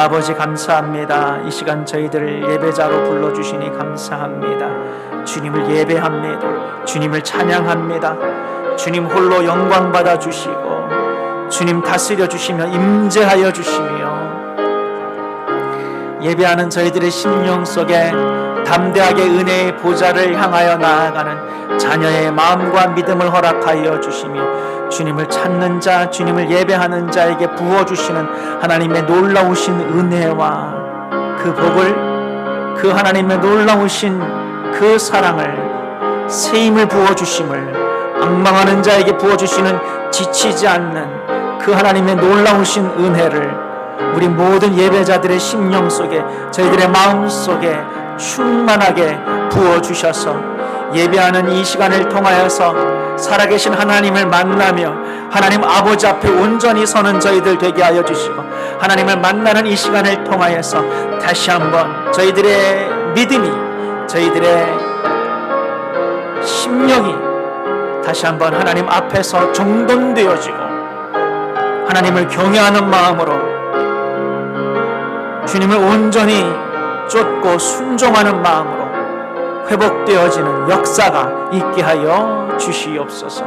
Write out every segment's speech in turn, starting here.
아버지 감사합니다. 이 시간 저희들을 예배자로 불러주시니 감사합니다. 주님을 예배합니다. 주님을 찬양합니다. 주님 홀로 영광 받아주시고 주님 다스려 주시며 임재하여 주시며 예배하는 저희들의 심령 속에 담대하게 은혜의 보좌를 향하여 나아가는 자녀의 마음과 믿음을 허락하여 주시며 주님을 찾는 자, 주님을 예배하는 자에게 부어주시는 하나님의 놀라우신 은혜와 그 복을, 그 하나님의 놀라우신 그 사랑을, 새 힘을 부어주심을, 앙망하는 자에게 부어주시는 지치지 않는 그 하나님의 놀라우신 은혜를 우리 모든 예배자들의 심령 속에, 저희들의 마음 속에 충만하게 부어주셔서 예배하는 이 시간을 통하여서 살아계신 하나님을 만나며 하나님 아버지 앞에 온전히 서는 저희들 되게 하여 주시고, 하나님을 만나는 이 시간을 통하여서 다시 한번 저희들의 믿음이, 저희들의 심령이 다시 한번 하나님 앞에서 정돈되어지고 하나님을 경외하는 마음으로 주님을 온전히 쫓고 순종하는 마음으로 회복되어지는 역사가 있게 하여 주시옵소서.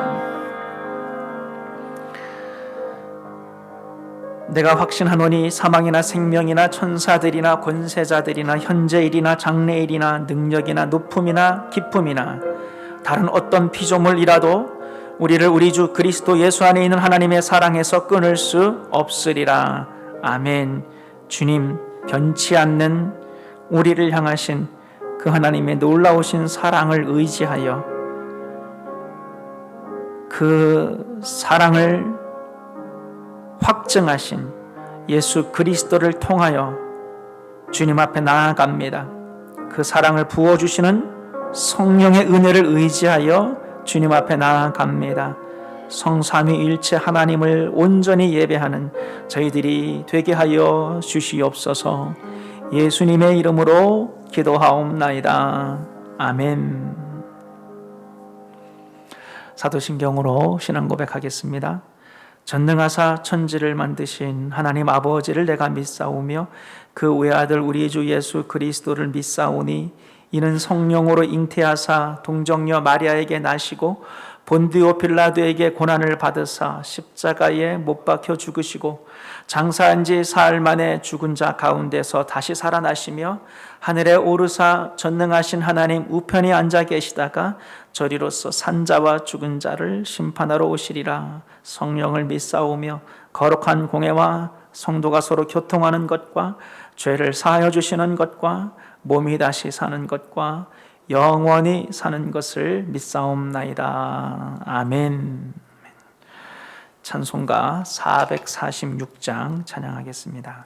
내가 확신하노니 사망이나 생명이나 천사들이나 권세자들이나 현재일이나 장래일이나 능력이나 높음이나 기쁨이나 다른 어떤 피조물이라도 우리를 우리 주 그리스도 예수 안에 있는 하나님의 사랑에서 끊을 수 없으리라. 아멘. 주님 변치 않는 우리를 향하신 그 하나님의 놀라우신 사랑을 의지하여 그 사랑을 확증하신 예수 그리스도를 통하여 주님 앞에 나아갑니다. 그 사랑을 부어주시는 성령의 은혜를 의지하여 주님 앞에 나아갑니다. 성삼위일체 하나님을 온전히 예배하는 저희들이 되게 하여 주시옵소서. 예수님의 이름으로 기도하옵나이다. 아멘. 사도신경으로 신앙 고백하겠습니다. 전능하사 천지를 만드신 하나님 아버지를 내가 믿사오며 그 외아들 우리 주 예수 그리스도를 믿사오니 이는 성령으로 잉태하사 동정녀 마리아에게 나시고 본디오 빌라도에게 고난을 받으사 십자가에 못 박혀 죽으시고 장사한 지 사흘 만에 죽은 자 가운데서 다시 살아나시며 하늘에 오르사 전능하신 하나님 우편에 앉아 계시다가 저리로서 산자와 죽은 자를 심판하러 오시리라. 성령을 믿사오며 거룩한 공회와 성도가 서로 교통하는 것과 죄를 사하여 주시는 것과 몸이 다시 사는 것과 영원히 사는 것을 믿사옵나이다. 아멘. 찬송가 446장 찬양하겠습니다.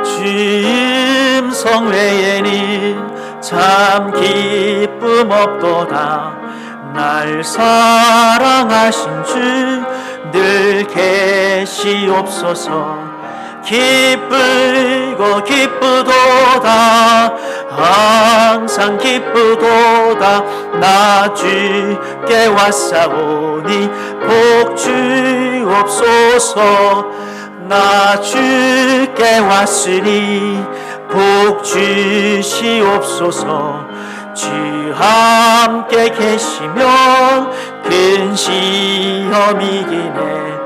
주님 성외에는 참 기쁨 없도다. 날 사랑하신 주 늘 계시옵소서. 기쁘고 기쁘도다. 항상 기쁘도다. 나 주께 왔사오니 복 주옵소서. 나 주께 왔으니 복 주시옵소서. 주 함께 계시면 큰 시험이 이기네.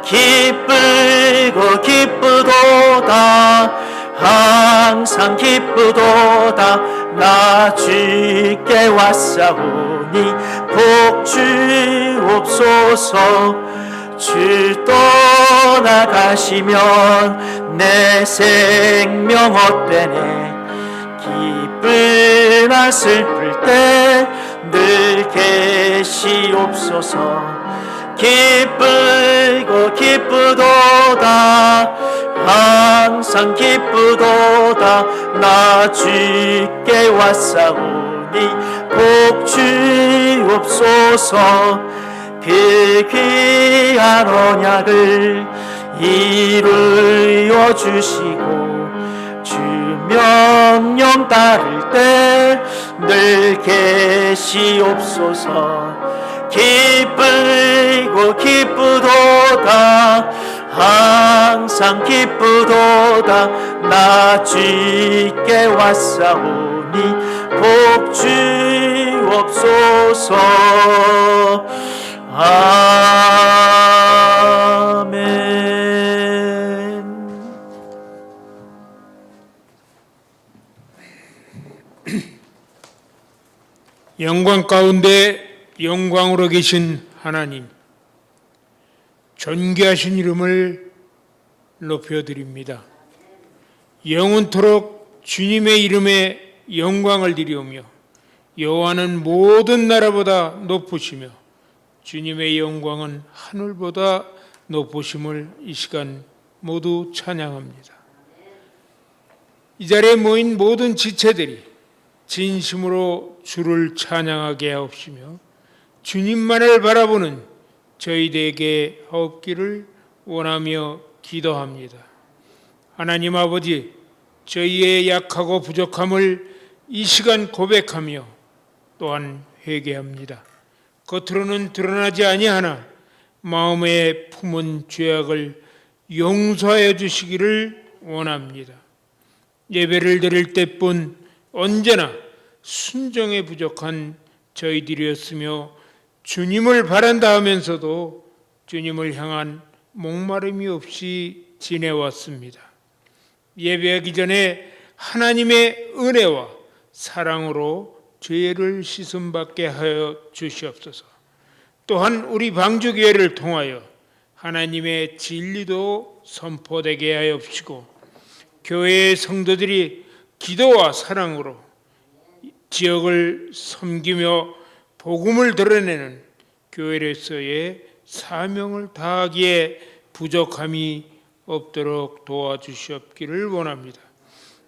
기쁘고 기쁘도다. 항상 기쁘도다. 나 주께 왔사오니 복 주옵소서. 주 떠나가시면 내 생명 헛되네. 기쁘나 슬플 때 늘 계시옵소서. 기쁘고 기쁘도다. 항상 기쁘도다. 나 주께 왔사오니 복 주옵소서. 그 귀한 언약을 이루어 주시고 따를 때 늘 계시옵소서. 기쁘고 기쁘도다 항상 기쁘도다 나 주께 왔사오니 복 주옵소서. 아멘. 영광 가운데 영광으로 계신 하나님, 존귀하신 이름을 높여드립니다. 영원토록 주님의 이름에 영광을 드리오며 여호와는 모든 나라보다 높으시며 주님의 영광은 하늘보다 높으심을 이 시간 모두 찬양합니다. 이 자리에 모인 모든 지체들이 진심으로 주를 찬양하게 하옵시며 주님만을 바라보는 저희들에게 하옵기를 원하며 기도합니다. 하나님 아버지, 저희의 약하고 부족함을 이 시간 고백하며 또한 회개합니다. 겉으로는 드러나지 아니하나 마음에 품은 죄악을 용서하여 주시기를 원합니다. 예배를 드릴 때뿐 언제나 순종에 부족한 저희들이었으며 주님을 바란다 하면서도 주님을 향한 목마름이 없이 지내왔습니다. 예배하기 전에 하나님의 은혜와 사랑으로 죄를 씻음받게 하여 주시옵소서. 또한 우리 방주교회를 통하여 하나님의 진리도 선포되게 하여 주시고 교회의 성도들이 기도와 사랑으로 지역을 섬기며 복음을 드러내는 교회로서의 사명을 다하기에 부족함이 없도록 도와주시옵기를 원합니다.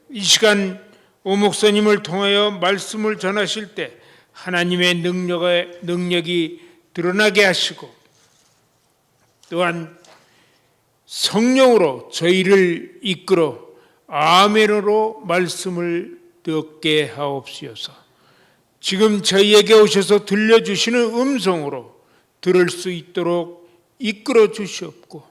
이 시간 오 목사님을 통하여 말씀을 전하실 때 하나님의 능력이 드러나게 하시고 또한 성령으로 저희를 이끌어 아멘으로 말씀을 듣게 하옵시어서. 지금 저희에게 오셔서 들려주시는 음성으로 들을 수 있도록 이끌어 주시옵고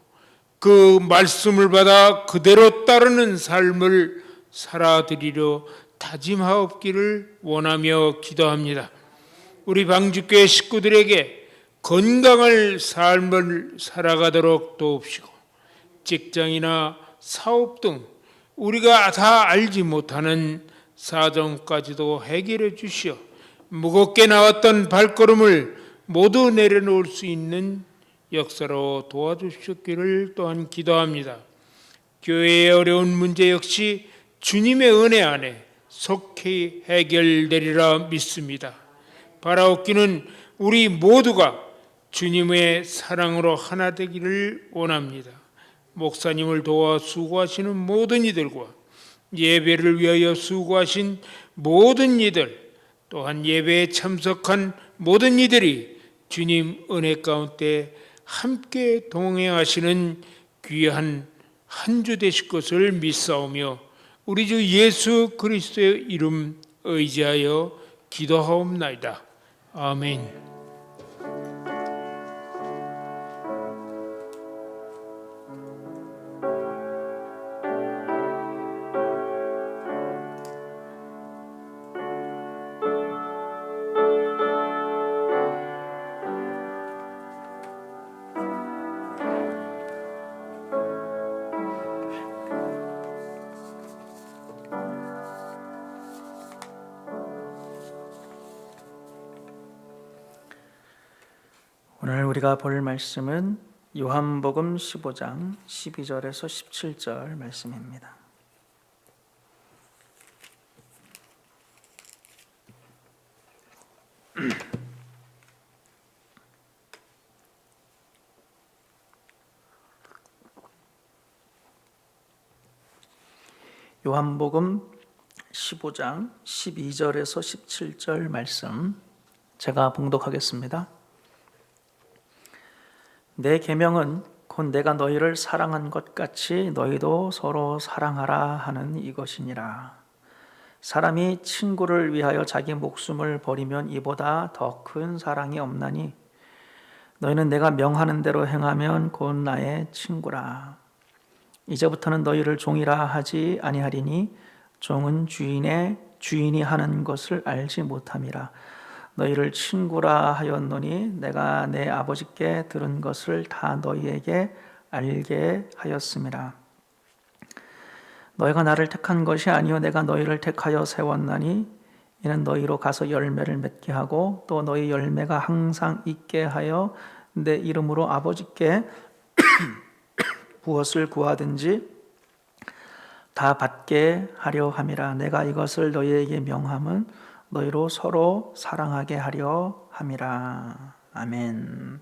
그 말씀을 받아 그대로 따르는 삶을 살아드리려 다짐하옵기를 원하며 기도합니다. 우리 방주교회 식구들에게 건강한 삶을 살아가도록 도옵시고 직장이나 사업 등 우리가 다 알지 못하는 사정까지도 해결해 주시어 무겁게 나왔던 발걸음을 모두 내려놓을 수 있는 역사로 도와주셨기를 또한 기도합니다. 교회의 어려운 문제 역시 주님의 은혜 안에 속히 해결되리라 믿습니다. 바라옵기는 우리 모두가 주님의 사랑으로 하나 되기를 원합니다. 목사님을 도와 수고하시는 모든 이들과 예배를 위하여 수고하신 모든 이들 또한 예배에 참석한 모든 이들이 주님 은혜 가운데 함께 동행하시는 귀한 한 주 되실 것을 믿사오며 우리 주 예수 그리스도의 이름 의지하여 기도하옵나이다. 아멘. 오늘 우리가 볼 말씀은 요한복음 15장 12절에서 17절 말씀입니다. 요한복음 15장 12절에서 17절 말씀 제가 봉독하겠습니다. 내 계명은 곧 내가 너희를 사랑한 것 같이 너희도 서로 사랑하라 하는 이것이니라. 사람이 친구를 위하여 자기 목숨을 버리면 이보다 더 큰 사랑이 없나니 너희는 내가 명하는 대로 행하면 곧 나의 친구라. 이제부터는 너희를 종이라 하지 아니하리니 종은 주인이 하는 것을 알지 못함이라. 너희를 친구라 하였노니 내가 내 아버지께 들은 것을 다 너희에게 알게 하였음이라. 너희가 나를 택한 것이 아니요 내가 너희를 택하여 세웠나니 이는 너희로 가서 열매를 맺게 하고 또 너희 열매가 항상 있게 하여 내 이름으로 아버지께 무엇을 구하든지 다 받게 하려 함이라. 내가 이것을 너희에게 명함은 너희로 서로 사랑하게 하려 함이라. 아멘.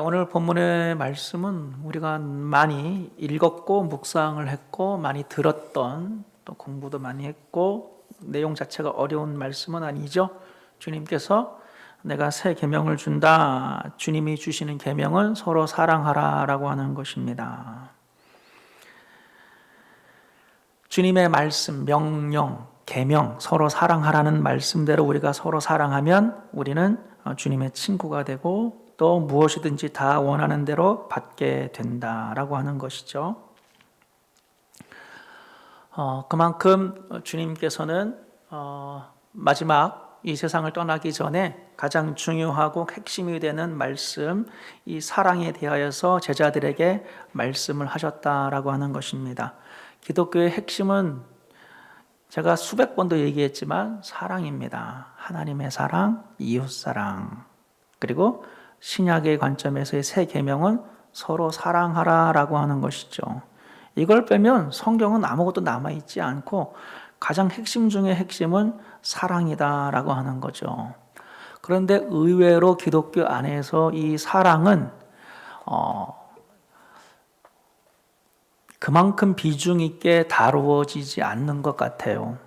오늘 본문의 말씀은 우리가 많이 읽었고 묵상을 했고 많이 들었던, 또 공부도 많이 했고 내용 자체가 어려운 말씀은 아니죠. 주님께서 내가 새 계명을 준다. 주님이 주시는 계명은 서로 사랑하라라고 하는 것입니다. 주님의 말씀, 명령, 계명, 서로 사랑하라는 말씀대로 우리가 서로 사랑하면 우리는 주님의 친구가 되고 또 무엇이든지 다 원하는 대로 받게 된다라고 하는 것이죠. 그만큼 주님께서는 마지막 이 세상을 떠나기 전에 가장 중요하고 핵심이 되는 말씀, 이 사랑에 대하여서 제자들에게 말씀을 하셨다라고 하는 것입니다. 기독교의 핵심은 제가 수백 번도 얘기했지만 사랑입니다. 하나님의 사랑, 이웃 사랑. 그리고 신약의 관점에서의 새 계명은 서로 사랑하라라고 하는 것이죠. 이걸 빼면 성경은 아무것도 남아있지 않고 가장 핵심 중의 핵심은 사랑이다라고 하는 거죠. 그런데 의외로 기독교 안에서 이 사랑은 그만큼 비중 있게 다루어지지 않는 것 같아요.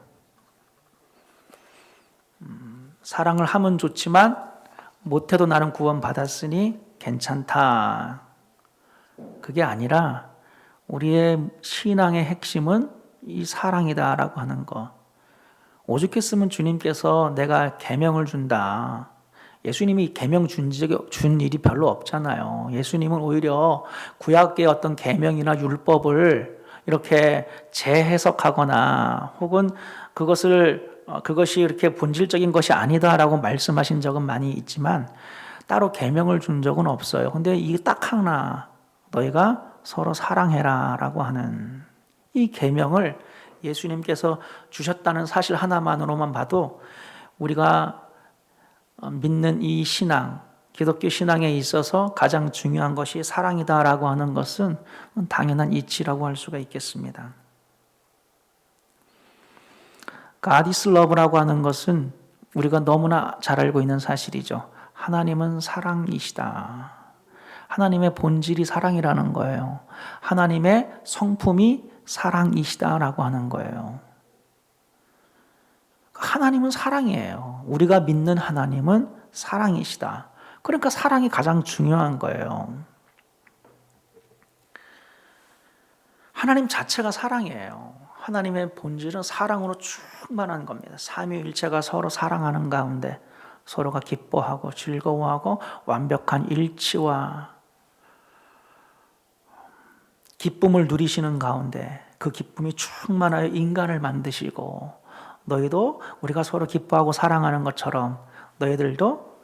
사랑을 하면 좋지만 못해도 나는 구원받았으니 괜찮다. 그게 아니라 우리의 신앙의 핵심은 이 사랑이다라고 하는 거. 오죽했으면 주님께서 내가 계명을 준다. 예수님이 계명 준 일이 별로 없잖아요. 예수님은 오히려 구약의 어떤 계명이나 율법을 이렇게 재해석하거나 혹은 그것이 이렇게 본질적인 것이 아니다라고 말씀하신 적은 많이 있지만 따로 계명을 준 적은 없어요. 근데 이게 딱 하나, 너희가 서로 사랑해라라고 하는 이 계명을 예수님께서 주셨다는 사실 하나만으로만 봐도 우리가 믿는 이 신앙, 기독교 신앙에 있어서 가장 중요한 것이 사랑이다라고 하는 것은 당연한 이치라고 할 수가 있겠습니다. God is love라고 하는 것은 우리가 너무나 잘 알고 있는 사실이죠. 하나님은 사랑이시다. 하나님의 본질이 사랑이라는 거예요. 하나님의 성품이 사랑이시다라고 하는 거예요. 하나님은 사랑이에요. 우리가 믿는 하나님은 사랑이시다. 그러니까 사랑이 가장 중요한 거예요. 하나님 자체가 사랑이에요. 하나님의 본질은 사랑으로 충만한 겁니다. 삼위일체가 서로 사랑하는 가운데 서로가 기뻐하고 즐거워하고 완벽한 일치와 기쁨을 누리시는 가운데 그 기쁨이 충만하여 인간을 만드시고 너희도 우리가 서로 기뻐하고 사랑하는 것처럼 너희들도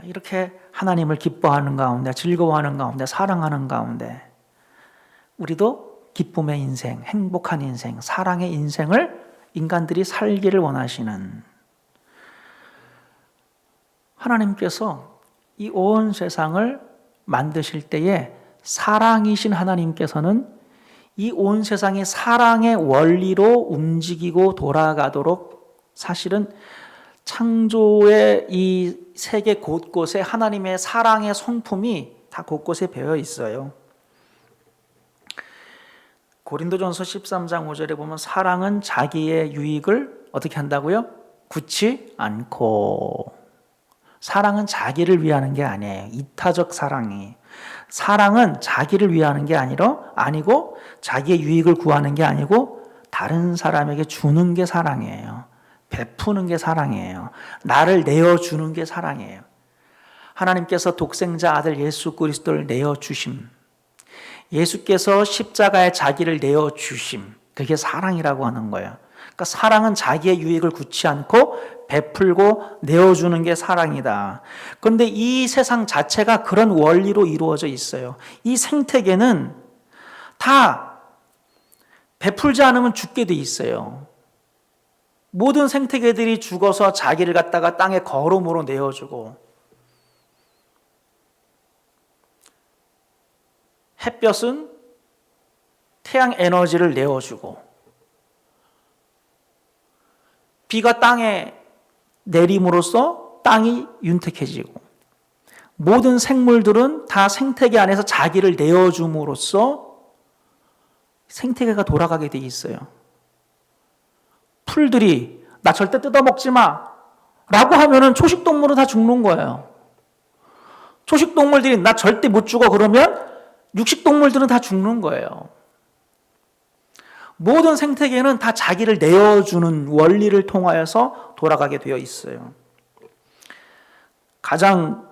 이렇게 하나님을 기뻐하는 가운데 즐거워하는 가운데 사랑하는 가운데 우리도 기쁨의 인생, 행복한 인생, 사랑의 인생을 인간들이 살기를 원하시는 하나님께서 이 온 세상을 만드실 때에 사랑이신 하나님께서는 이 온 세상이 사랑의 원리로 움직이고 돌아가도록 사실은 창조의 이 세계 곳곳에 하나님의 사랑의 성품이 다 곳곳에 배어 있어요. 고린도전서 13장 5절에 보면 사랑은 자기의 유익을 어떻게 한다고요? 굳지 않고 사랑은 자기를 위하는 게 아니에요. 이타적 사랑이. 사랑은 자기를 위하는 게 아니고 자기의 유익을 구하는 게 아니고 다른 사람에게 주는 게 사랑이에요. 베푸는 게 사랑이에요. 나를 내어주는 게 사랑이에요. 하나님께서 독생자 아들 예수 그리스도를 내어주심. 예수께서 십자가에 자기를 내어주심. 그게 사랑이라고 하는 거예요. 그러니까 사랑은 자기의 유익을 굳지 않고 베풀고 내어주는 게 사랑이다. 그런데 이 세상 자체가 그런 원리로 이루어져 있어요. 이 생태계는 다 베풀지 않으면 죽게 돼 있어요. 모든 생태계들이 죽어서 자기를 갖다가 땅에 거름으로 내어주고, 햇볕은 태양 에너지를 내어주고, 비가 땅에 내림으로써 땅이 윤택해지고, 모든 생물들은 다 생태계 안에서 자기를 내어줌으로써 생태계가 돌아가게 돼 있어요. 풀들이 나 절대 뜯어먹지 마 라고 하면은 초식동물은 다 죽는 거예요. 초식동물들이 나 절대 못 죽어 그러면 육식동물들은 다 죽는 거예요. 모든 생태계는 다 자기를 내어주는 원리를 통하여서 돌아가게 되어 있어요. 가장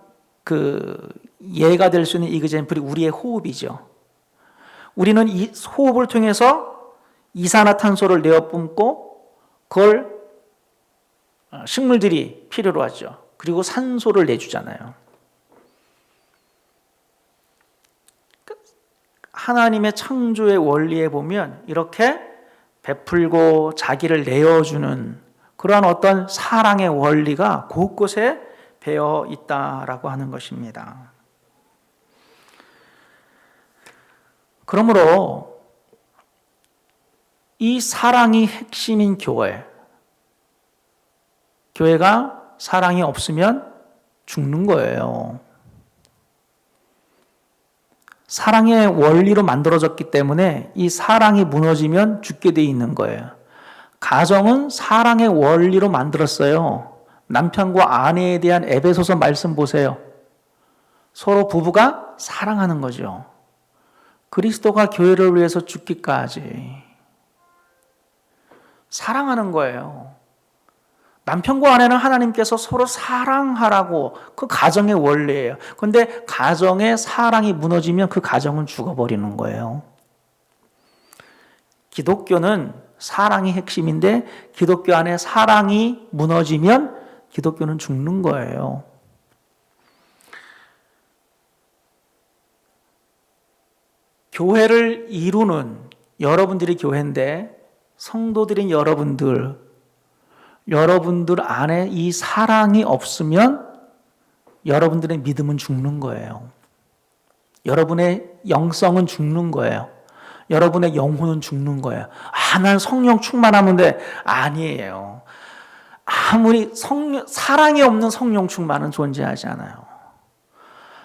예가 될 수 있는 이그젠플이 우리의 호흡이죠. 우리는 이 호흡을 통해서 이산화탄소를 내어뿜고 그걸 식물들이 필요로 하죠. 그리고 산소를 내주잖아요. 하나님의 창조의 원리에 보면 이렇게 베풀고 자기를 내어주는 그러한 어떤 사랑의 원리가 곳곳에 배어 있다라고 하는 것입니다. 그러므로 이 사랑이 핵심인 교회가 사랑이 없으면 죽는 거예요. 사랑의 원리로 만들어졌기 때문에 이 사랑이 무너지면 죽게 돼 있는 거예요. 가정은 사랑의 원리로 만들었어요. 남편과 아내에 대한 에베소서 말씀 보세요. 서로 부부가 사랑하는 거죠. 그리스도가 교회를 위해서 죽기까지 사랑하는 거예요. 남편과 아내는 하나님께서 서로 사랑하라고 그 가정의 원리예요. 그런데 가정의 사랑이 무너지면 그 가정은 죽어버리는 거예요. 기독교는 사랑이 핵심인데 기독교 안에 사랑이 무너지면 기독교는 죽는 거예요. 교회를 이루는 여러분들이 교회인데 성도들인 여러분들 안에 이 사랑이 없으면 여러분들의 믿음은 죽는 거예요. 여러분의 영성은 죽는 거예요. 여러분의 영혼은 죽는 거예요. 난 성령 충만하면 돼. 아니에요. 아무리 사랑이 없는 성령 충만은 존재하지 않아요.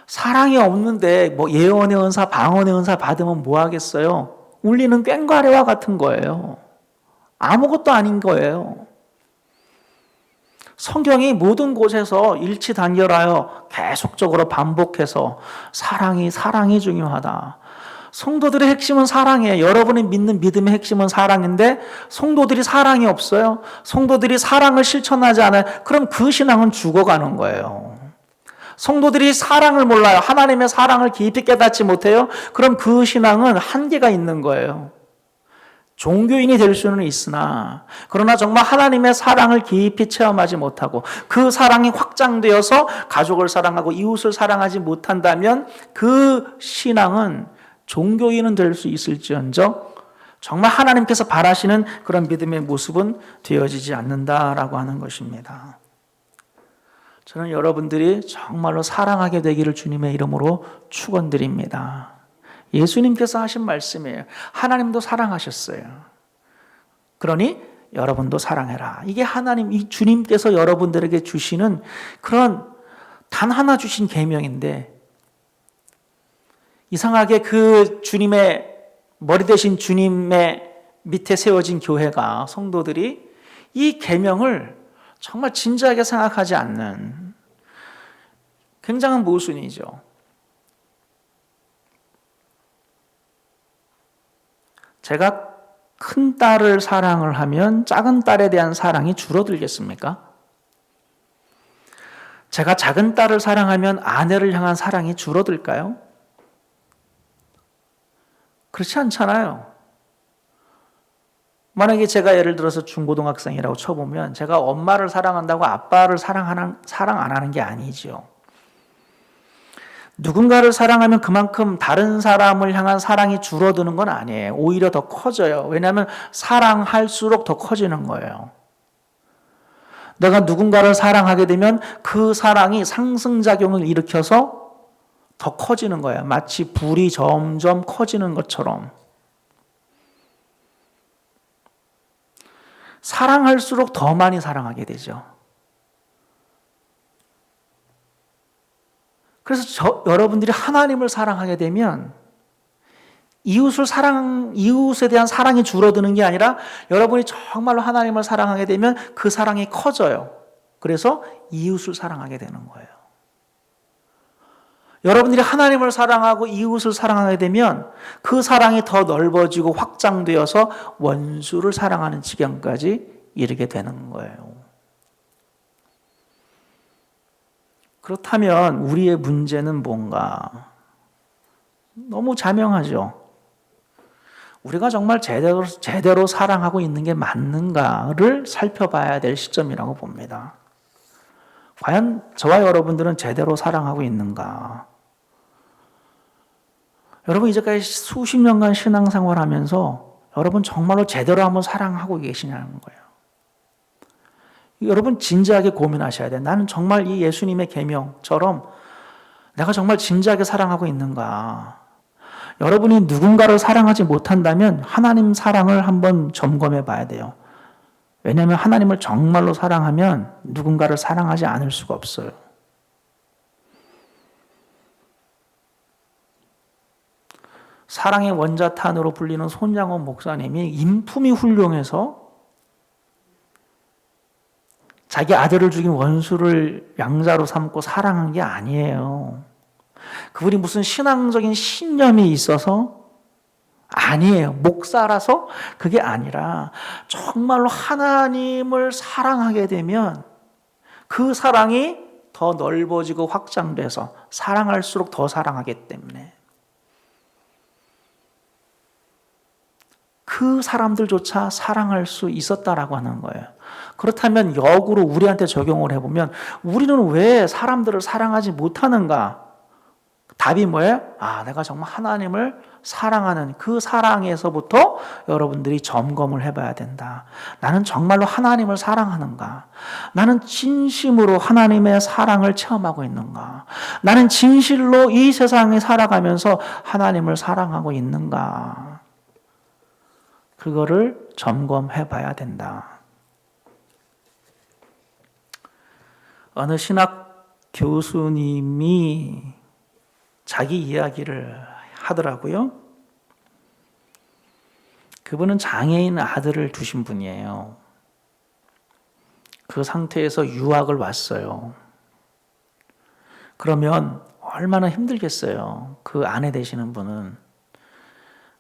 사랑이 없는데 뭐 예언의 은사, 방언의 은사 받으면 뭐 하겠어요? 울리는 꽹과리와 같은 거예요. 아무것도 아닌 거예요. 성경이 모든 곳에서 일치단결하여 계속적으로 반복해서 사랑이 중요하다. 성도들의 핵심은 사랑이에요. 여러분이 믿는 믿음의 핵심은 사랑인데 성도들이 사랑이 없어요. 성도들이 사랑을 실천하지 않아요. 그럼 그 신앙은 죽어가는 거예요. 성도들이 사랑을 몰라요. 하나님의 사랑을 깊이 깨닫지 못해요. 그럼 그 신앙은 한계가 있는 거예요. 종교인이 될 수는 있으나 그러나 정말 하나님의 사랑을 깊이 체험하지 못하고 그 사랑이 확장되어서 가족을 사랑하고 이웃을 사랑하지 못한다면 그 신앙은 종교인은 될 수 있을지언정 정말 하나님께서 바라시는 그런 믿음의 모습은 되어지지 않는다라고 하는 것입니다. 저는 여러분들이 정말로 사랑하게 되기를 주님의 이름으로 축원드립니다. 예수님께서 하신 말씀이에요. 하나님도 사랑하셨어요. 그러니 여러분도 사랑해라. 이게 하나님, 이 주님께서 여러분들에게 주시는 그런 단 하나 주신 계명인데 이상하게 그 주님의 머리 대신 주님의 밑에 세워진 교회가 성도들이 이 계명을 정말 진지하게 생각하지 않는 굉장한 모순이죠. 제가 큰 딸을 사랑을 하면 작은 딸에 대한 사랑이 줄어들겠습니까? 제가 작은 딸을 사랑하면 아내를 향한 사랑이 줄어들까요? 그렇지 않잖아요. 만약에 제가 예를 들어서 중고등학생이라고 쳐보면 제가 엄마를 사랑한다고 아빠를 사랑 안 하는 게 아니죠. 누군가를 사랑하면 그만큼 다른 사람을 향한 사랑이 줄어드는 건 아니에요. 오히려 더 커져요. 왜냐하면 사랑할수록 더 커지는 거예요. 내가 누군가를 사랑하게 되면 그 사랑이 상승작용을 일으켜서 더 커지는 거예요. 마치 불이 점점 커지는 것처럼. 사랑할수록 더 많이 사랑하게 되죠. 그래서 여러분들이 하나님을 사랑하게 되면 이웃에 대한 사랑이 줄어드는 게 아니라 여러분이 정말로 하나님을 사랑하게 되면 그 사랑이 커져요. 그래서 이웃을 사랑하게 되는 거예요. 여러분들이 하나님을 사랑하고 이웃을 사랑하게 되면 그 사랑이 더 넓어지고 확장되어서 원수를 사랑하는 지경까지 이르게 되는 거예요. 그렇다면 우리의 문제는 뭔가? 너무 자명하죠. 우리가 정말 제대로 사랑하고 있는 게 맞는가를 살펴봐야 될 시점이라고 봅니다. 과연 저와 여러분들은 제대로 사랑하고 있는가? 여러분 이제까지 수십 년간 신앙생활 하면서 여러분 정말로 제대로 한번 사랑하고 계시냐는 거예요. 여러분 진지하게 고민하셔야 돼요. 나는 정말 이 예수님의 계명처럼 내가 정말 진지하게 사랑하고 있는가? 여러분이 누군가를 사랑하지 못한다면 하나님 사랑을 한번 점검해 봐야 돼요. 왜냐하면 하나님을 정말로 사랑하면 누군가를 사랑하지 않을 수가 없어요. 사랑의 원자탄으로 불리는 손양원 목사님이 인품이 훌륭해서 자기 아들을 죽인 원수를 양자로 삼고 사랑한 게 아니에요. 그분이 무슨 신앙적인 신념이 있어서 아니에요. 목사라서 그게 아니라 정말로 하나님을 사랑하게 되면 그 사랑이 더 넓어지고 확장돼서 사랑할수록 더 사랑하기 때문에 그 사람들조차 사랑할 수 있었다라고 하는 거예요. 그렇다면 역으로 우리한테 적용을 해보면 우리는 왜 사람들을 사랑하지 못하는가? 답이 뭐예요? 내가 정말 하나님을 사랑하는 그 사랑에서부터 여러분들이 점검을 해봐야 된다. 나는 정말로 하나님을 사랑하는가? 나는 진심으로 하나님의 사랑을 체험하고 있는가? 나는 진실로 이 세상에 살아가면서 하나님을 사랑하고 있는가? 그거를 점검해봐야 된다. 어느 신학 교수님이 자기 이야기를 하더라고요. 그분은 장애인 아들을 두신 분이에요. 그 상태에서 유학을 왔어요. 그러면 얼마나 힘들겠어요. 그 아내 되시는 분은.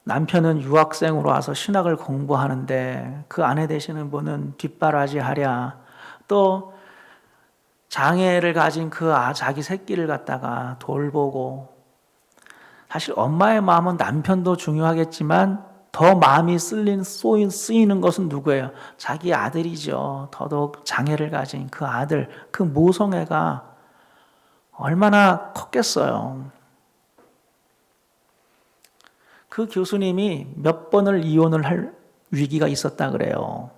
남편은 유학생으로 와서 신학을 공부하는데 그 아내 되시는 분은 뒷바라지 하랴 또 장애를 가진 그 자기 새끼를 갖다가 돌보고 사실 엄마의 마음은 남편도 중요하겠지만 더 마음이 쓰이는 것은 누구예요? 자기 아들이죠. 더더욱 장애를 가진 그 아들, 그 모성애가 얼마나 컸겠어요. 그 교수님이 몇 번을 이혼을 할 위기가 있었다 그래요.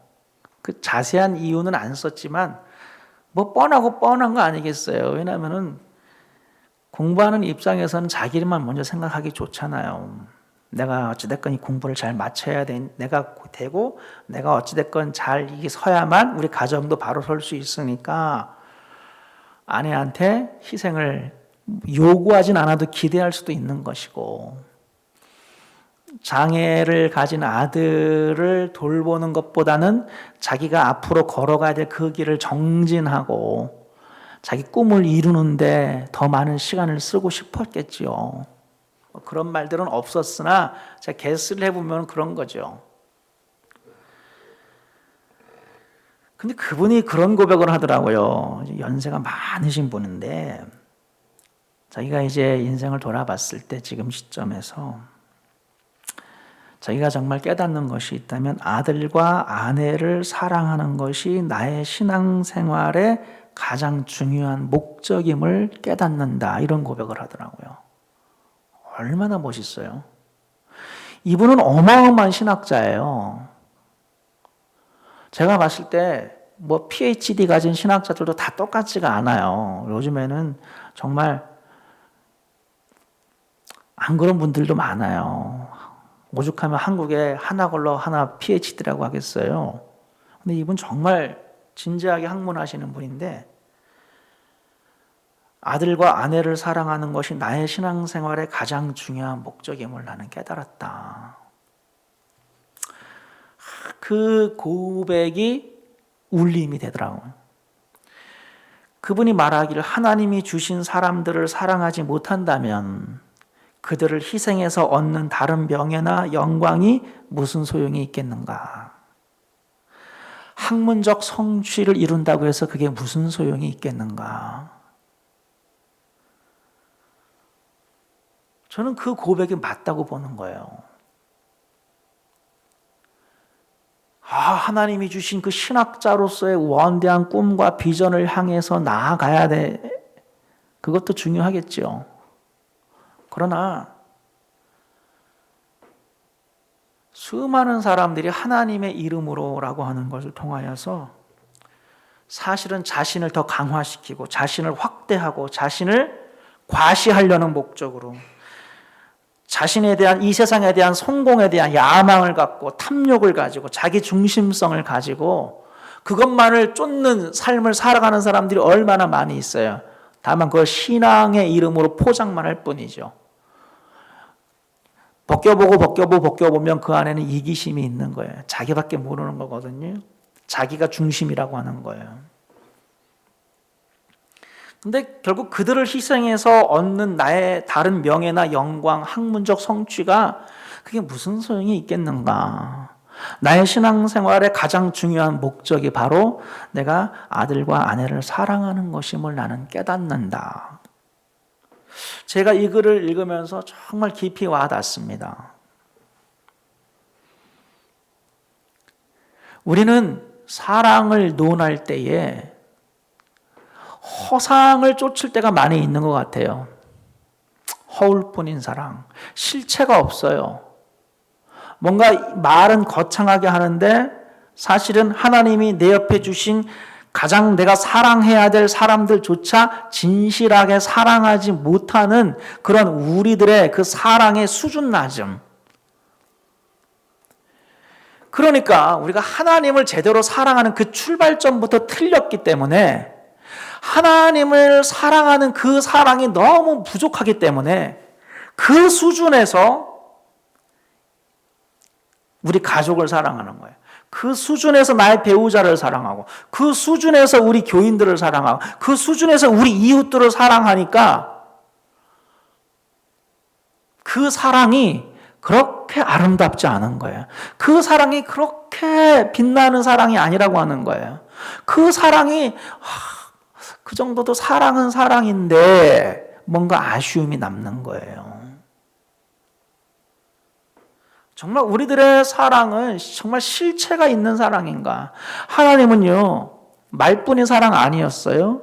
그 자세한 이유는 안 썼지만 뭐 뻔한 거 아니겠어요. 왜냐하면은 공부하는 입장에서는 자기만 먼저 생각하기 좋잖아요. 내가 어찌됐건 이 공부를 잘 마쳐야 내가 되고 내가 어찌됐건 잘 이게 서야만 우리 가정도 바로 설 수 있으니까 아내한테 희생을 요구하진 않아도 기대할 수도 있는 것이고 장애를 가진 아들을 돌보는 것보다는 자기가 앞으로 걸어가야 될 그 길을 정진하고 자기 꿈을 이루는데 더 많은 시간을 쓰고 싶었겠지요. 그런 말들은 없었으나 제가 개수를 해보면 그런 거죠. 근데 그분이 그런 고백을 하더라고요. 연세가 많으신 분인데 자기가 이제 인생을 돌아봤을 때 지금 시점에서 자기가 정말 깨닫는 것이 있다면 아들과 아내를 사랑하는 것이 나의 신앙생활의 가장 중요한 목적임을 깨닫는다. 이런 고백을 하더라고요. 얼마나 멋있어요. 이분은 어마어마한 신학자예요. 제가 봤을 때 뭐 PhD 가진 신학자들도 다 똑같지가 않아요. 요즘에는 정말 안 그런 분들도 많아요. 오죽하면 한국에 하나 걸러 하나 PhD라고 하겠어요. 근데 이분 정말 진지하게 학문하시는 분인데 아들과 아내를 사랑하는 것이 나의 신앙생활의 가장 중요한 목적임을 나는 깨달았다. 그 고백이 울림이 되더라고요. 그분이 말하기를 하나님이 주신 사람들을 사랑하지 못한다면 그들을 희생해서 얻는 다른 명예나 영광이 무슨 소용이 있겠는가? 학문적 성취를 이룬다고 해서 그게 무슨 소용이 있겠는가? 저는 그 고백이 맞다고 보는 거예요. 하나님이 주신 그 신학자로서의 원대한 꿈과 비전을 향해서 나아가야 돼. 그것도 중요하겠죠. 그러나 수많은 사람들이 하나님의 이름으로라고 하는 것을 통하여서 사실은 자신을 더 강화시키고 자신을 확대하고 자신을 과시하려는 목적으로 자신에 대한 이 세상에 대한 성공에 대한 야망을 갖고 탐욕을 가지고 자기 중심성을 가지고 그것만을 쫓는 삶을 살아가는 사람들이 얼마나 많이 있어요. 다만 그걸 신앙의 이름으로 포장만 할 뿐이죠. 벗겨보면 그 안에는 이기심이 있는 거예요. 자기밖에 모르는 거거든요. 자기가 중심이라고 하는 거예요. 근데 결국 그들을 희생해서 얻는 나의 다른 명예나 영광, 학문적 성취가 그게 무슨 소용이 있겠는가? 나의 신앙생활의 가장 중요한 목적이 바로 내가 아들과 아내를 사랑하는 것임을 나는 깨닫는다. 제가 이 글을 읽으면서 정말 깊이 와닿습니다. 우리는 사랑을 논할 때에 허상을 쫓을 때가 많이 있는 것 같아요. 허울뿐인 사랑, 실체가 없어요. 뭔가 말은 거창하게 하는데 사실은 하나님이 내 옆에 주신 가장 내가 사랑해야 될 사람들조차 진실하게 사랑하지 못하는 그런 우리들의 그 사랑의 수준 낮음. 그러니까 우리가 하나님을 제대로 사랑하는 그 출발점부터 틀렸기 때문에 하나님을 사랑하는 그 사랑이 너무 부족하기 때문에 그 수준에서 우리 가족을 사랑하는 거예요. 그 수준에서 나의 배우자를 사랑하고 그 수준에서 우리 교인들을 사랑하고 그 수준에서 우리 이웃들을 사랑하니까 그 사랑이 그렇게 아름답지 않은 거예요. 그 사랑이 그렇게 빛나는 사랑이 아니라고 하는 거예요. 그 사랑이 그 정도도 사랑은 사랑인데 뭔가 아쉬움이 남는 거예요. 정말 우리들의 사랑은 정말 실체가 있는 사랑인가? 하나님은요, 말뿐인 사랑 아니었어요.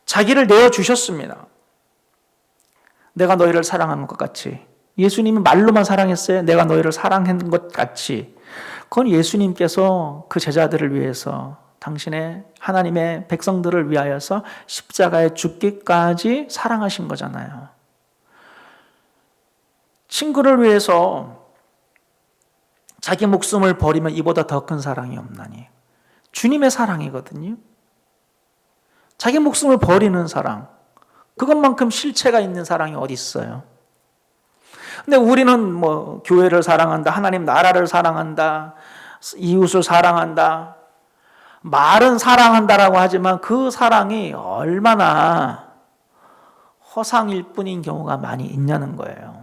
자기를 내어주셨습니다. 내가 너희를 사랑한 것 같이. 예수님이 말로만 사랑했어요. 내가 너희를 사랑한 것 같이. 그건 예수님께서 그 제자들을 위해서 당신의 하나님의 백성들을 위하여서 십자가에 죽기까지 사랑하신 거잖아요. 친구를 위해서 자기 목숨을 버리면 이보다 더 큰 사랑이 없나니. 주님의 사랑이거든요. 자기 목숨을 버리는 사랑. 그것만큼 실체가 있는 사랑이 어디 있어요? 근데 우리는 뭐 교회를 사랑한다, 하나님 나라를 사랑한다, 이웃을 사랑한다. 말은 사랑한다라고 하지만 그 사랑이 얼마나 허상일 뿐인 경우가 많이 있냐는 거예요.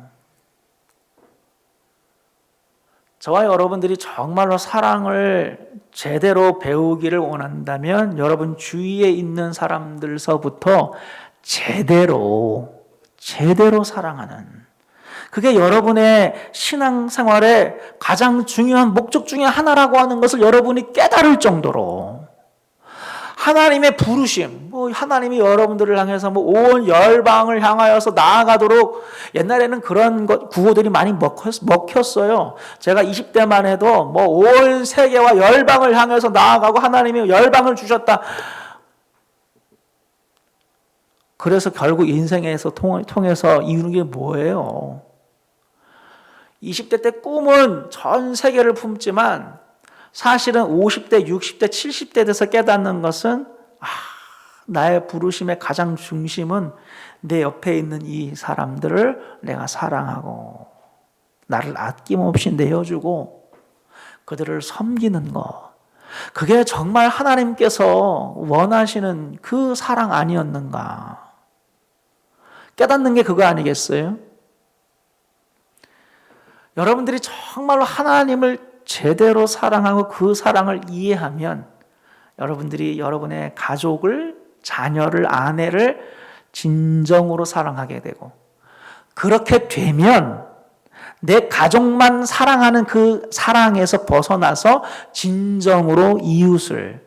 저와 여러분들이 정말로 사랑을 제대로 배우기를 원한다면 여러분 주위에 있는 사람들서부터 제대로 사랑하는, 그게 여러분의 신앙생활의 가장 중요한 목적 중에 하나라고 하는 것을 여러분이 깨달을 정도로 하나님의 부르심, 하나님이 여러분들을 향해서 온 열방을 향하여서 나아가도록, 옛날에는 그런 구호들이 많이 먹혔어요. 제가 20대만 해도 온 세계와 열방을 향해서 나아가고 하나님이 열방을 주셨다. 그래서 결국 인생에서 통해서 이루는 게 뭐예요? 20대 때 꿈은 전 세계를 품지만 사실은 50대, 60대, 70대 돼서 깨닫는 것은 나의 부르심의 가장 중심은 내 옆에 있는 이 사람들을 내가 사랑하고 나를 아낌없이 내어주고 그들을 섬기는 것, 그게 정말 하나님께서 원하시는 그 사랑 아니었는가? 깨닫는 게 그거 아니겠어요? 여러분들이 정말로 하나님을 제대로 사랑하고 그 사랑을 이해하면 여러분들이 여러분의 가족을, 자녀를, 아내를 진정으로 사랑하게 되고, 그렇게 되면 내 가족만 사랑하는 그 사랑에서 벗어나서 진정으로 이웃을,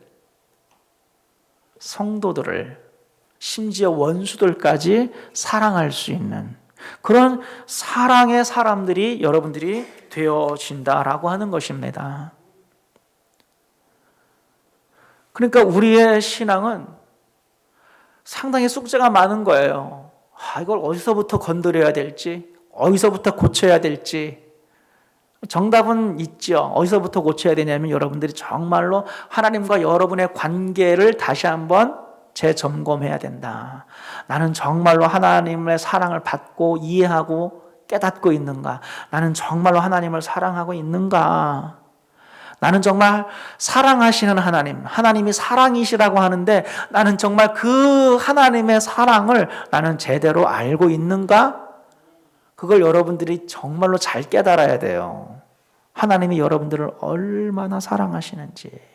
성도들을, 심지어 원수들까지 사랑할 수 있는 그런 사랑의 사람들이 여러분들이 되어진다라고 하는 것입니다. 그러니까 우리의 신앙은 상당히 숙제가 많은 거예요. 이걸 어디서부터 건드려야 될지, 어디서부터 고쳐야 될지. 정답은 있죠. 어디서부터 고쳐야 되냐면 여러분들이 정말로 하나님과 여러분의 관계를 다시 한번 재점검해야 된다. 나는 정말로 하나님의 사랑을 받고 이해하고 깨닫고 있는가? 나는 정말로 하나님을 사랑하고 있는가? 나는 정말 사랑하시는 하나님, 하나님이 사랑이시라고 하는데 나는 정말 그 하나님의 사랑을 나는 제대로 알고 있는가? 그걸 여러분들이 정말로 잘 깨달아야 돼요. 하나님이 여러분들을 얼마나 사랑하시는지.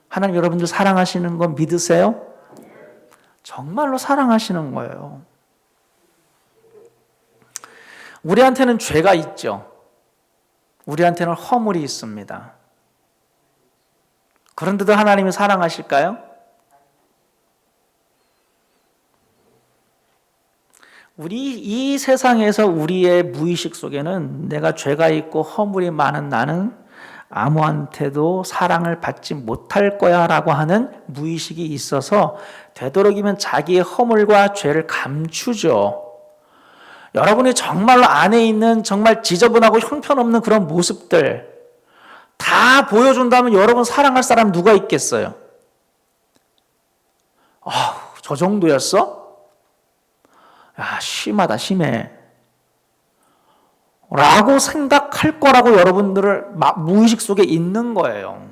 하나님 여러분들 사랑하시는 건 믿으세요? 정말로 사랑하시는 거예요. 우리한테는 죄가 있죠. 우리한테는 허물이 있습니다. 그런데도 하나님이 사랑하실까요? 이 세상에서 우리의 무의식 속에는 내가 죄가 있고 허물이 많은 나는 아무한테도 사랑을 받지 못할 거야 라고 하는 무의식이 있어서 되도록이면 자기의 허물과 죄를 감추죠. 여러분이 정말로 안에 있는 정말 지저분하고 형편없는 그런 모습들 다 보여준다면 여러분 사랑할 사람 누가 있겠어요? 저 정도였어? 야, 심하다, 심해. 라고 생각할 거라고 여러분들을 무의식 속에 있는 거예요.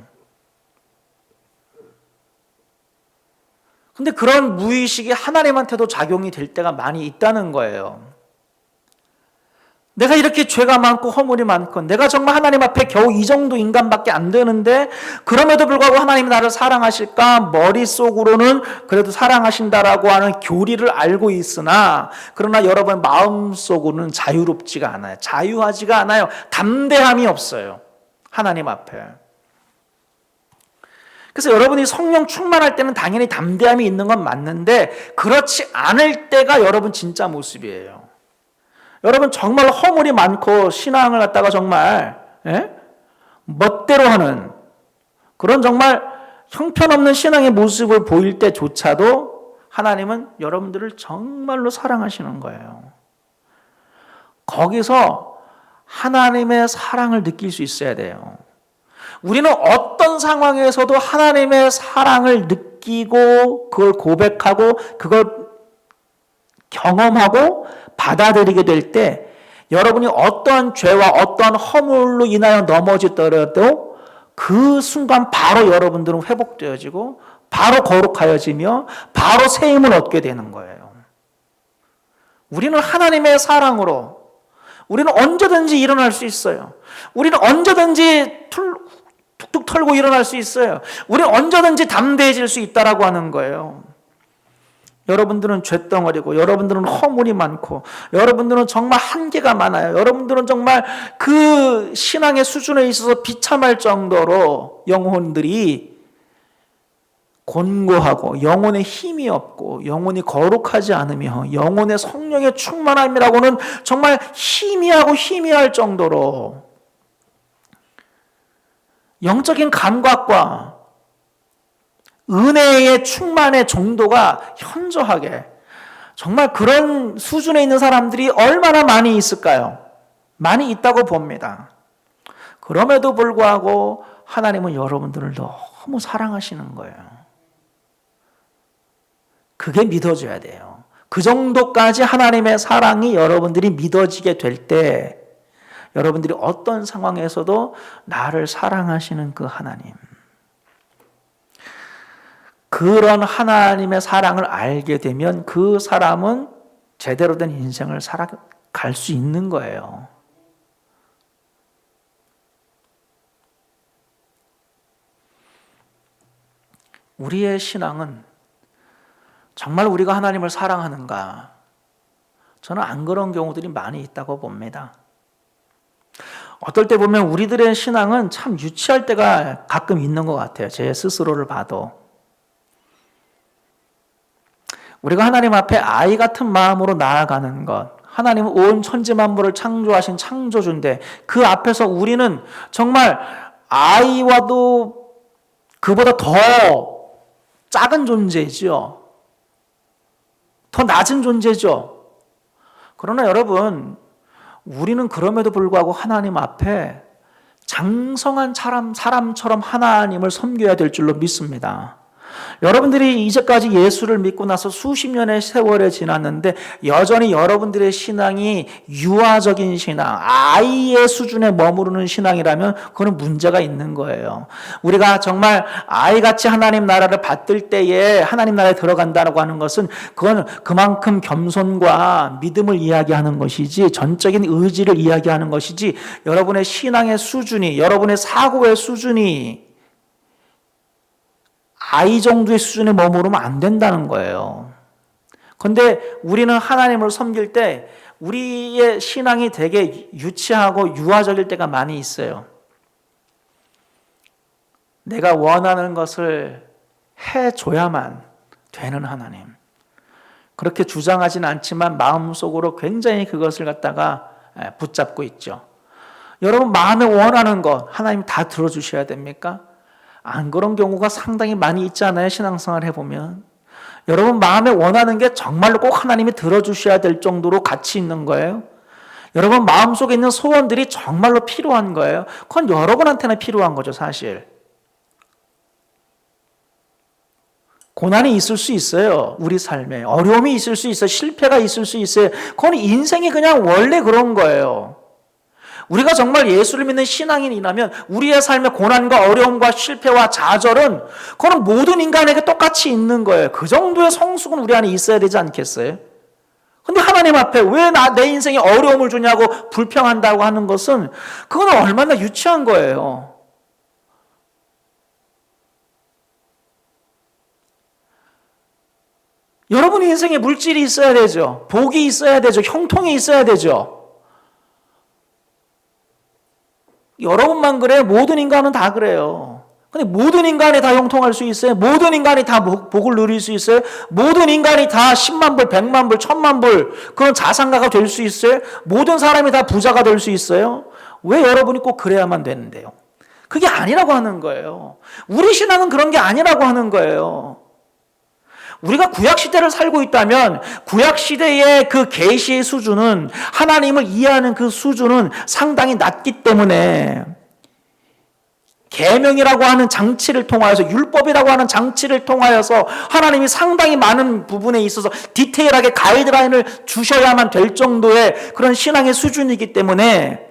근데 그런 무의식이 하나님한테도 작용이 될 때가 많이 있다는 거예요. 내가 이렇게 죄가 많고 허물이 많고 내가 정말 하나님 앞에 겨우 이 정도 인간밖에 안 되는데 그럼에도 불구하고 하나님이 나를 사랑하실까? 머릿속으로는 그래도 사랑하신다라고 하는 교리를 알고 있으나 그러나 여러분 마음속으로는 자유롭지가 않아요. 자유하지가 않아요. 담대함이 없어요. 하나님 앞에. 그래서 여러분이 성령 충만할 때는 당연히 담대함이 있는 건 맞는데 그렇지 않을 때가 여러분 진짜 모습이에요. 여러분 정말 허물이 많고 신앙을 갖다가 정말 멋대로 하는 그런 정말 형편없는 신앙의 모습을 보일 때조차도 하나님은 여러분들을 정말로 사랑하시는 거예요. 거기서 하나님의 사랑을 느낄 수 있어야 돼요. 우리는 어떤 상황에서도 하나님의 사랑을 느끼고 그걸 고백하고 그걸 경험하고 받아들이게 될 때 여러분이 어떠한 죄와 어떠한 허물로 인하여 넘어지더라도 그 순간 바로 여러분들은 회복되어지고 바로 거룩하여지며 바로 새 힘을 얻게 되는 거예요. 우리는 하나님의 사랑으로 우리는 언제든지 일어날 수 있어요. 우리는 언제든지 툭툭 털고 일어날 수 있어요. 우리는 언제든지 담대해질 수 있다라고 하는 거예요. 여러분들은 쇳덩어리고 여러분들은 허물이 많고 여러분들은 정말 한계가 많아요. 여러분들은 정말 그 신앙의 수준에 있어서 비참할 정도로 영혼들이 곤고하고 영혼에 힘이 없고 영혼이 거룩하지 않으며 영혼의 성령의 충만함이라고는 정말 희미할 정도로 영적인 감각과 은혜의 충만의 정도가 현저하게 정말 그런 수준에 있는 사람들이 얼마나 많이 있을까요? 많이 있다고 봅니다. 그럼에도 불구하고 하나님은 여러분들을 너무 사랑하시는 거예요. 그게 믿어져야 돼요. 그 정도까지 하나님의 사랑이 여러분들이 믿어지게 될 때 여러분들이 어떤 상황에서도 나를 사랑하시는 그 하나님, 그런 하나님의 사랑을 알게 되면 그 사람은 제대로 된 인생을 살아갈 수 있는 거예요. 우리의 신앙은 정말 우리가 하나님을 사랑하는가? 저는 안 그런 경우들이 많이 있다고 봅니다. 어떨 때 보면 우리들의 신앙은 참 유치할 때가 가끔 있는 것 같아요. 제 스스로를 봐도. 우리가 하나님 앞에 아이 같은 마음으로 나아가는 것, 하나님은 온 천지 만물을 창조하신 창조주인데 그 앞에서 우리는 정말 아이와도 그보다 더 작은 존재죠. 더 낮은 존재죠. 그러나 여러분, 우리는 그럼에도 불구하고 하나님 앞에 장성한 사람처럼 하나님을 섬겨야 될 줄로 믿습니다. 여러분들이 이제까지 예수를 믿고 나서 수십 년의 세월이 지났는데 여전히 여러분들의 신앙이 유아적인 신앙, 아이의 수준에 머무르는 신앙이라면 그건 문제가 있는 거예요. 우리가 정말 아이같이 하나님 나라를 받들 때에 하나님 나라에 들어간다고 하는 것은 그건 그만큼 겸손과 믿음을 이야기하는 것이지 전적인 의지를 이야기하는 것이지 여러분의 신앙의 수준이, 여러분의 사고의 수준이 아이 정도의 수준에 머무르면 안 된다는 거예요. 그런데 우리는 하나님을 섬길 때 우리의 신앙이 되게 유치하고 유아적일 때가 많이 있어요. 내가 원하는 것을 해줘야만 되는 하나님. 그렇게 주장하지는 않지만 마음속으로 굉장히 그것을 갖다가 붙잡고 있죠. 여러분 마음에 원하는 것 하나님 다 들어주셔야 됩니까? 안 그런 경우가 상당히 많이 있잖아요. 신앙생활 해보면. 여러분 마음에 원하는 게 정말로 꼭 하나님이 들어주셔야 될 정도로 가치 있는 거예요. 여러분 마음속에 있는 소원들이 정말로 필요한 거예요. 그건 여러분한테는 필요한 거죠, 사실. 고난이 있을 수 있어요. 우리 삶에. 어려움이 있을 수 있어요. 실패가 있을 수 있어요. 그건 인생이 그냥 원래 그런 거예요. 우리가 정말 예수를 믿는 신앙인이라면 우리의 삶의 고난과 어려움과 실패와 좌절은 그건 모든 인간에게 똑같이 있는 거예요. 그 정도의 성숙은 우리 안에 있어야 되지 않겠어요? 근데 하나님 앞에 왜 내 인생에 어려움을 주냐고 불평한다고 하는 것은 그건 얼마나 유치한 거예요. 여러분 인생에 물질이 있어야 되죠. 복이 있어야 되죠. 형통이 있어야 되죠. 여러분만 그래요? 모든 인간은 다 그래요. 근데 모든 인간이 다 형통할 수 있어요? 모든 인간이 다 복을 누릴 수 있어요? 모든 인간이 다 10만 불, 100만 불, 1000만 불 그런 자산가가 될 수 있어요? 모든 사람이 다 부자가 될 수 있어요? 왜 여러분이 꼭 그래야만 되는데요? 그게 아니라고 하는 거예요. 우리 신앙은 그런 게 아니라고 하는 거예요. 우리가 구약시대를 살고 있다면 구약시대의 그 계시의 수준은 하나님을 이해하는 그 수준은 상당히 낮기 때문에 계명이라고 하는 장치를 통하여서 율법이라고 하는 장치를 통하여서 하나님이 상당히 많은 부분에 있어서 디테일하게 가이드라인을 주셔야만 될 정도의 그런 신앙의 수준이기 때문에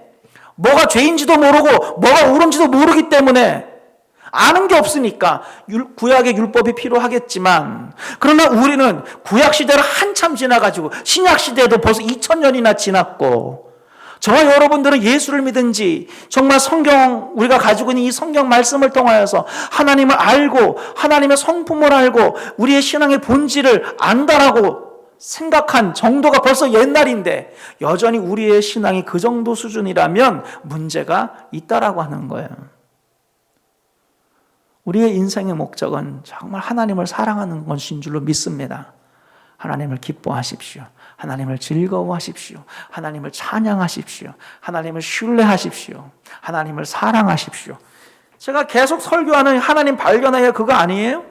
뭐가 죄인지도 모르고 뭐가 옳은지도 모르기 때문에 아는 게 없으니까 구약의 율법이 필요하겠지만, 그러나 우리는 구약 시대를 한참 지나가지고 신약 시대도 벌써 2000년이나 지났고, 저와 여러분들은 예수를 믿은 지 정말 우리가 가지고 있는 이 성경 말씀을 통하여서 하나님을 알고 하나님의 성품을 알고 우리의 신앙의 본질을 안다라고 생각한 정도가 벌써 옛날인데, 여전히 우리의 신앙이 그 정도 수준이라면 문제가 있다라고 하는 거예요. 우리의 인생의 목적은 정말 하나님을 사랑하는 것인 줄로 믿습니다. 하나님을 기뻐하십시오. 하나님을 즐거워하십시오. 하나님을 찬양하십시오. 하나님을 신뢰하십시오. 하나님을 사랑하십시오. 제가 계속 설교하는 하나님 발견하여 그거 아니에요?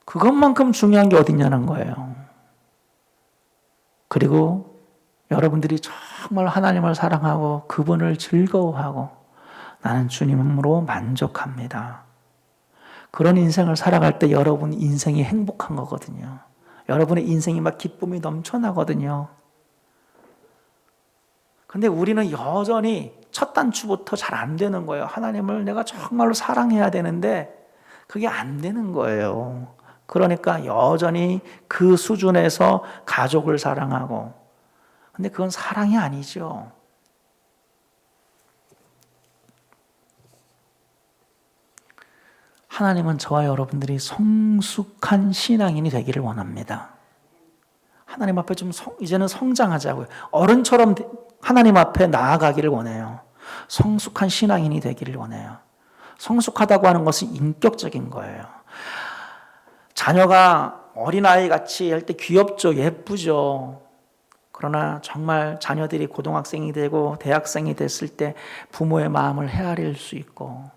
그것만큼 중요한 게 어딨냐는 거예요. 그리고 여러분들이 정말 하나님을 사랑하고 그분을 즐거워하고 나는 주님으로 만족합니다. 그런 인생을 살아갈 때 여러분 인생이 행복한 거거든요. 여러분의 인생이 막 기쁨이 넘쳐나거든요. 근데 우리는 여전히 첫 단추부터 잘 안 되는 거예요. 하나님을 내가 정말로 사랑해야 되는데 그게 안 되는 거예요. 그러니까 여전히 그 수준에서 가족을 사랑하고, 근데 그건 사랑이 아니죠. 하나님은 저와 여러분들이 성숙한 신앙인이 되기를 원합니다. 하나님 앞에 이제는 성장하자고요. 어른처럼 하나님 앞에 나아가기를 원해요. 성숙한 신앙인이 되기를 원해요. 성숙하다고 하는 것은 인격적인 거예요. 자녀가 어린아이 같이 할 때 귀엽죠, 예쁘죠. 그러나 정말 자녀들이 고등학생이 되고 대학생이 됐을 때 부모의 마음을 헤아릴 수 있고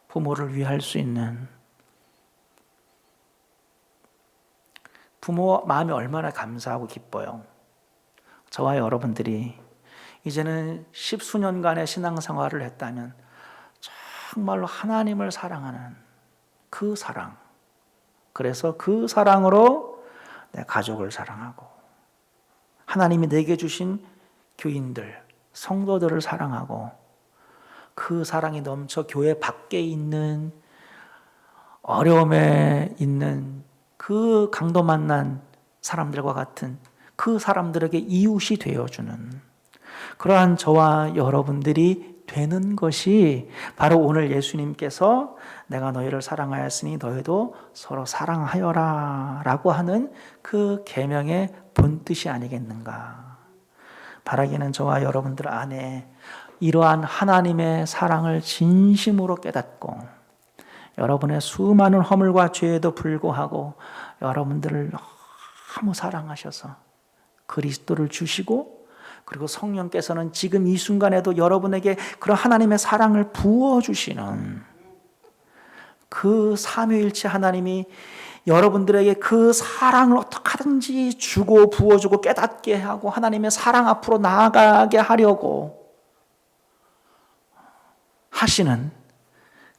부모를 위할 수 있는, 부모 마음이 얼마나 감사하고 기뻐요. 저와 여러분들이 이제는 10수년간의 신앙생활을 했다면 정말로 하나님을 사랑하는 그 사랑, 그래서 그 사랑으로 내 가족을 사랑하고 하나님이 내게 주신 교인들, 성도들을 사랑하고 그 사랑이 넘쳐 교회 밖에 있는 어려움에 있는 그 강도 만난 사람들과 같은 그 사람들에게 이웃이 되어주는 그러한 저와 여러분들이 되는 것이 바로 오늘 예수님께서 내가 너희를 사랑하였으니 너희도 서로 사랑하여라 라고 하는 그 계명의 본뜻이 아니겠는가. 바라기는 저와 여러분들 안에 이러한 하나님의 사랑을 진심으로 깨닫고 여러분의 수많은 허물과 죄에도 불구하고 여러분들을 너무 사랑하셔서 그리스도를 주시고, 그리고 성령께서는 지금 이 순간에도 여러분에게 그런 하나님의 사랑을 부어주시는 그 삼위일체 하나님이 여러분들에게 그 사랑을 어떻게 하든지 주고 부어주고 깨닫게 하고 하나님의 사랑 앞으로 나아가게 하려고 하시는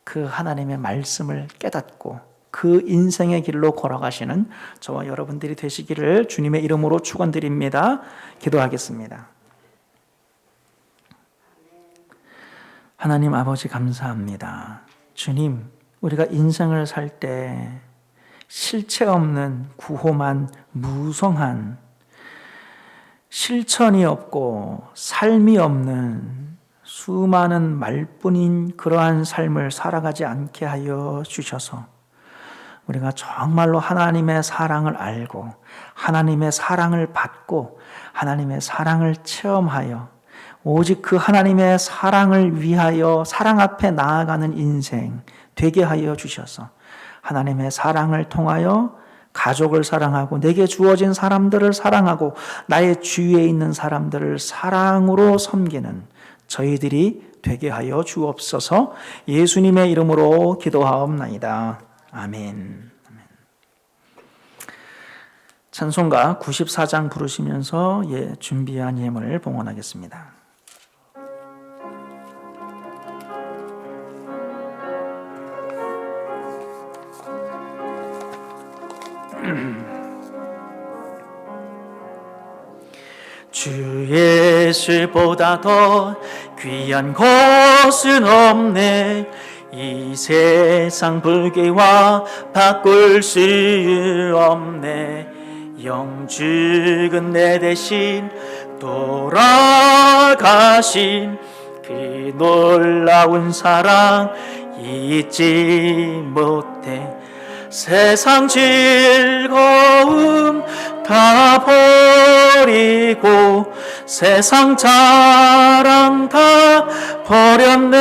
그 하나님의 말씀을 깨닫고 그 인생의 길로 걸어가시는 저와 여러분들이 되시기를 주님의 이름으로 축원드립니다. 기도하겠습니다. 하나님 아버지 감사합니다. 주님, 우리가 인생을 살 때 실체 없는 구호만 무성한, 실천이 없고 삶이 없는 수많은 말뿐인 그러한 삶을 살아가지 않게 하여 주셔서 우리가 정말로 하나님의 사랑을 알고 하나님의 사랑을 받고 하나님의 사랑을 체험하여 오직 그 하나님의 사랑을 위하여 사랑 앞에 나아가는 인생 되게 하여 주셔서 하나님의 사랑을 통하여 가족을 사랑하고 내게 주어진 사람들을 사랑하고 나의 주위에 있는 사람들을 사랑으로 섬기는 저희들이 되게 하여 주옵소서. 예수님의 이름으로 기도하옵나이다. 아멘. 찬송가 94장 부르시면서 준비한 예물을 봉헌하겠습니다. 주 예수보다 더 귀한 것은 없네. 이 세상 불길과 바꿀 수 없네. 영죽은 내 대신 돌아가신 그 놀라운 사랑 잊지 못해. 세상 즐거움 다 버리고 세상 자랑 다 버렸네.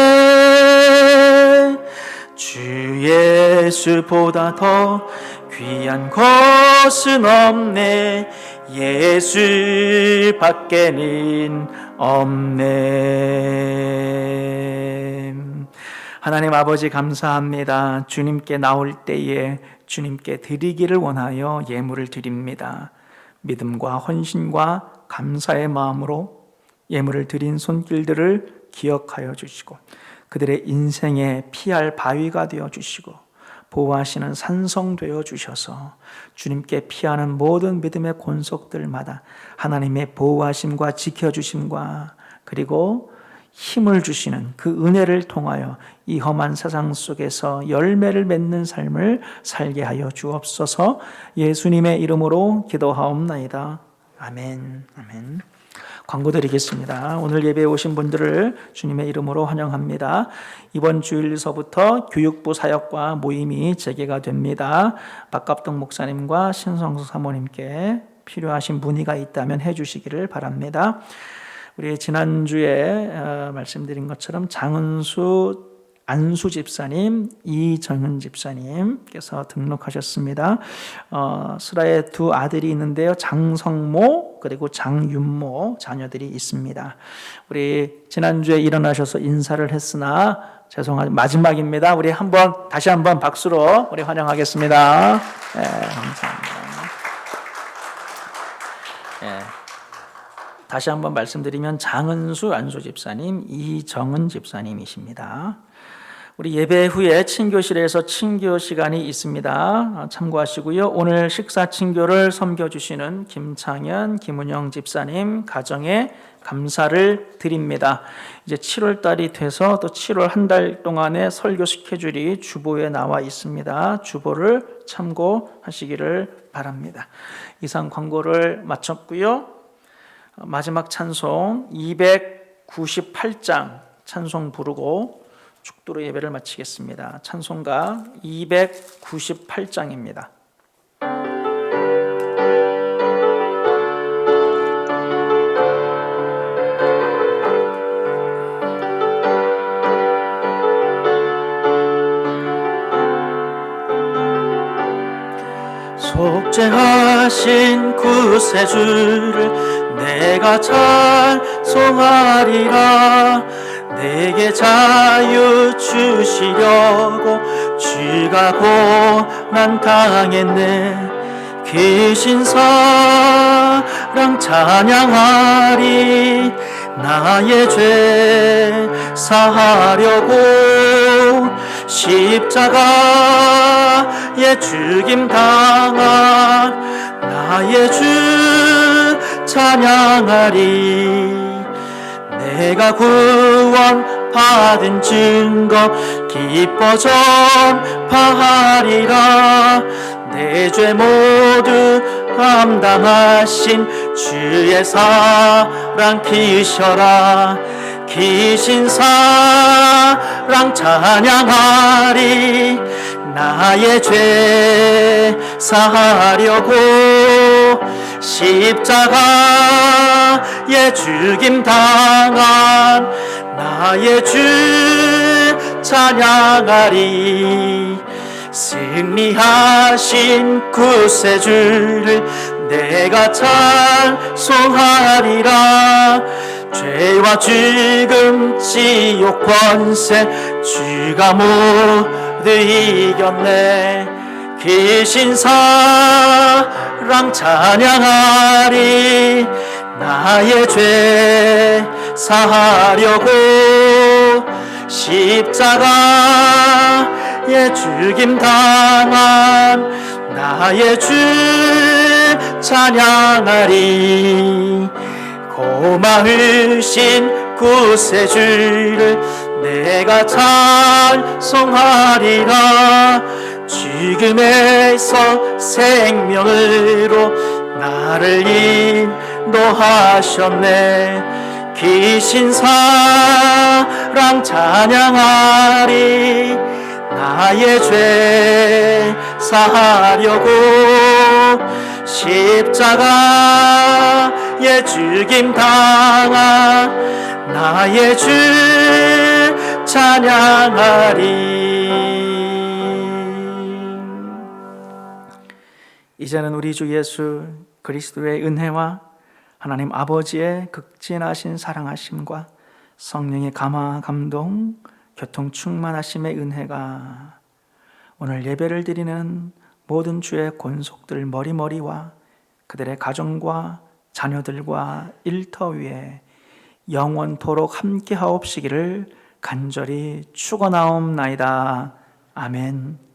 주 예수보다 더 귀한 것은 없네. 예수밖에는 없네. 하나님 아버지 감사합니다. 주님께 나올 때에 주님께 드리기를 원하여 예물을 드립니다. 믿음과 헌신과 감사의 마음으로 예물을 드린 손길들을 기억하여 주시고 그들의 인생에 피할 바위가 되어 주시고 보호하시는 산성 되어 주셔서 주님께 피하는 모든 믿음의 권속들마다 하나님의 보호하심과 지켜주심과 그리고 힘을 주시는 그 은혜를 통하여 이 험한 세상 속에서 열매를 맺는 삶을 살게 하여 주옵소서. 예수님의 이름으로 기도하옵나이다. 아멘. 아멘. 광고 드리겠습니다. 오늘 예배에 오신 분들을 주님의 이름으로 환영합니다. 이번 주일서부터 교육부 사역과 모임이 재개가 됩니다. 박갑동 목사님과 신성수 사모님께 필요하신 문의가 있다면 해주시기를 바랍니다. 우리 지난주에 말씀드린 것처럼 장은수 안수 집사님, 이정은 집사님께서 등록하셨습니다. 슬아의 두 아들이 있는데요. 장성모 그리고 장윤모 자녀들이 있습니다. 우리 지난주에 일어나셔서 인사를 했으나 죄송하지만 마지막입니다. 우리 다시 한번 박수로 우리 환영하겠습니다. 네, 감사합니다. 네. 다시 한번 말씀드리면 장은수 안수 집사님, 이정은 집사님이십니다. 우리 예배 후에 친교실에서 친교 시간이 있습니다. 참고하시고요. 오늘 식사 친교를 섬겨주시는 김창현, 김은영 집사님 가정에 감사를 드립니다. 이제 7월 달이 돼서 또 7월 한 달 동안의 설교 스케줄이 주보에 나와 있습니다. 주보를 참고하시기를 바랍니다. 이상 광고를 마쳤고요. 마지막 찬송 298장 찬송 부르고 축도로 예배를 마치겠습니다. 찬송가 298장입니다. 속죄하신 구세주를 내가 찬송하리라. 내게 자유 주시려고 주가 고난 당했네. 귀신 사랑 찬양하리. 나의 죄 사하려고 십자가에 죽임 당한 나의 주 찬양하리. 내가 구원 받은 증거 기뻐 전파하리라. 내 죄 모두 감당하신 주의 사랑 기셔라. 기신 사랑 찬양하리. 나의 죄 사하려고 십자가에 죽임 당한 나의 주 찬양하리. 승리하신 구세주를 내가 찬송하리라. 죄와 죽음 지옥 권세 주가 모두 이겼네. 귀신 사랑 찬양하리. 나의 죄 사하려고 십자가에 죽임 당한 나의 주 찬양하리. 고마우신 구세주를 내가 찬송하리라. 죽음에서 생명으로 나를 인도하셨네. 기신 사랑 찬양하리. 나의 죄 사하려고 십자가에 죽임 당한 나의 주 찬양하리. 이제는 우리 주 예수 그리스도의 은혜와 하나님 아버지의 극진하신 사랑하심과 성령의 감화 감동 교통 충만하심의 은혜가 오늘 예배를 드리는 모든 주의 권속들 머리머리와 그들의 가정과 자녀들과 일터 위에 영원토록 함께하옵시기를 간절히 축원하옵나이다. 아멘.